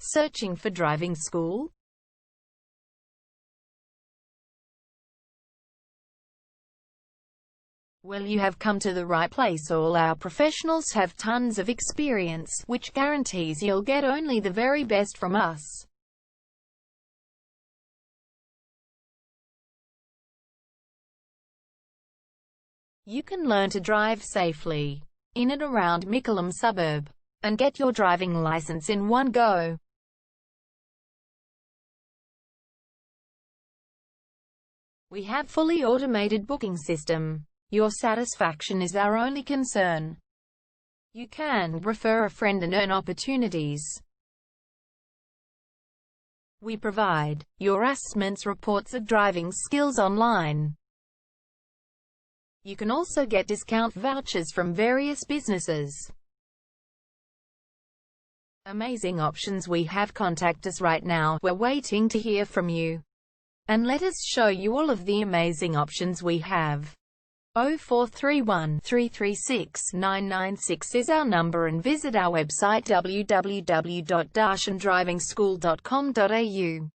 Searching for driving school? Well, you have come to the right place. All our professionals have tons of experience, which guarantees you'll get only the very best from us. You can learn to drive safely in and around Mickleham suburb and get your driving license in one go. We have fully automated booking system. Your satisfaction is our only concern. You can refer a friend and earn opportunities. We provide your assessments reports of driving skills online. You can also get discount vouchers from various businesses. Amazing options we have. Contact us right now. We're waiting to hear from you. And let us show you all of the amazing options we have. 0431 336 996 is our number, and visit our website www.darshandrivingschool.com.au.